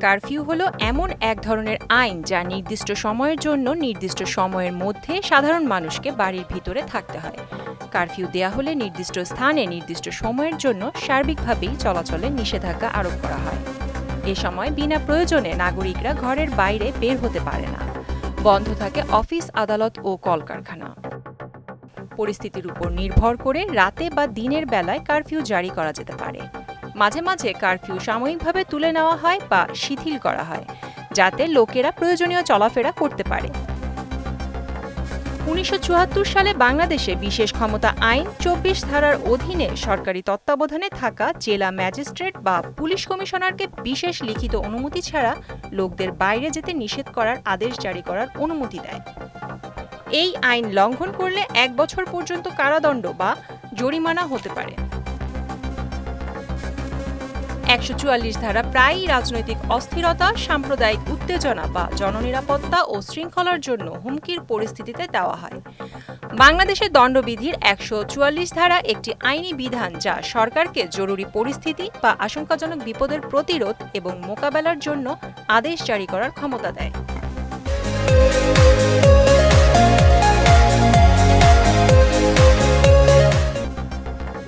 Curfew হলো এমন এক ধরনের আইন যা নির্দিষ্ট সময়ের জন্য নির্দিষ্ট সময়ের মধ্যে সাধারণ মানুষকে বাড়ির ভিতরে থাকতে হয়। কারফিউ দেয়া হলে নির্দিষ্ট স্থানে নির্দিষ্ট সময়ের জন্য সার্বিকভাবেই চলাচলে নিষেধাজ্ঞা আরোপ করা হয়। এ সময় বিনা প্রয়োজনে নাগরিকরা ঘরের বাইরে বের হতে পারে না। বন্ধ থাকে অফিস, আদালত ও কলকারখানা। পরিস্থিতির উপর নির্ভর করে রাতে বা দিনের বেলায় কারফিউ জারি করা যেতে পারে। মাঝে মাঝে কারফিউ সাময়িকভাবে তুলে নেওয়া হয় বা শিথিল করা হয়, যাতে লোকেরা প্রয়োজনীয় চলাফেরা করতে পারে। ১৯৭৪ সালে বাংলাদেশে বিশেষ ক্ষমতা আইন ২৪ ধারার অধীনে সরকারি তত্ত্বাবধানে থাকা জেলা ম্যাজিস্ট্রেট বা পুলিশ কমিশনারকে বিশেষ লিখিত অনুমতি ছাড়া লোকদের বাইরে যেতে নিষেধ করার আদেশ জারি করার অনুমতি দেয়। এই আইন লঙ্ঘন করলে ১ বছর পর্যন্ত কারাদণ্ড বা জরিমানা হতে পারে। ১৪৪ ধারা প্রায়ই রাজনৈতিক অস্থিরতা, সাম্প্রদায়িক উত্তেজনা বা জননিরাপত্তা ও শৃঙ্খলার জন্য হুমকির পরিস্থিতিতে দেওয়া হয়। বাংলাদেশের দণ্ডবিধির ১৪৪ ধারা একটি আইনি বিধান যা সরকারকে জরুরি পরিস্থিতি বা আশঙ্কাজনক বিপদের প্রতিরোধ এবং মোকাবেলার জন্য আদেশ জারি করার ক্ষমতা দেয়।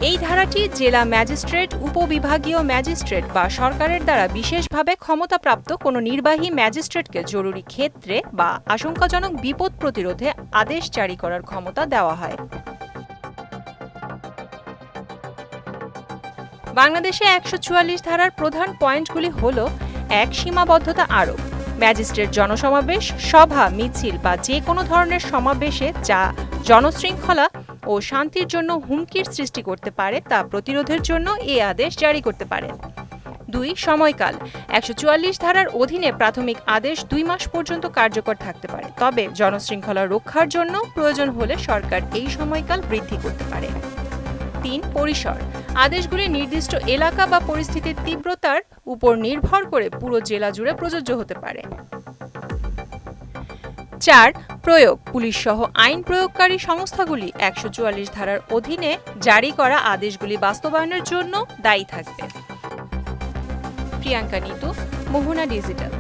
এই ধারাটি জেলা ম্যাজিস্ট্রেট, উপবিভাগীয় ম্যাজিস্ট্রেট বা সরকারের দ্বারা বিশেষভাবে ক্ষমতাপ্রাপ্ত কোনো নির্বাহী ম্যাজিস্ট্রেটকে জরুরি ক্ষেত্রে বা আশঙ্কাজনক বিপদ প্রতিরোধে আদেশ জারি করার ক্ষমতা দেওয়া হয়। বাংলাদেশে ১৪৪ ধারার প্রধান পয়েন্টগুলি হল: ১. সীমাবদ্ধতা আরোপ। ম্যাজিস্ট্রেট জনসমাবেশ, সভা, মিছিল বা যে কোনো ধরনের সমাবেশে যা জনশৃঙ্খলা ও শান্তির জন্য হুমকির সৃষ্টি করতে পারে তা প্রতিরোধের জন্য এ আদেশ জারি করতে পারেন। ২. সময়কাল। ১৪৪ ধারার অধীনে প্রাথমিক আদেশ ২ মাস পর্যন্ত কার্যকর থাকতে পারে, তবে জনশৃঙ্খলা রক্ষার জন্য প্রয়োজন হলে সরকার এই সময়কাল বৃদ্ধি করতে পারে। ৩. পরিসর। আদেশগুলি নির্দিষ্ট এলাকা বা পরিস্থিতির তীব্রতার উপর নির্ভর করে পুরো জেলা জুড়ে প্রযোজ্য হতে পারে। ৪. প্রয়োগ। পুলিশ সহ আইন প্রয়োগকারী সংস্থাগুলি ১৪৪ ধারার অধীনে জারি করা আদেশগুলি বাস্তবায়নের জন্য দায়ী থাকবে। প্রিয়াঙ্কা নিতু, মোহনা ডিজিটাল।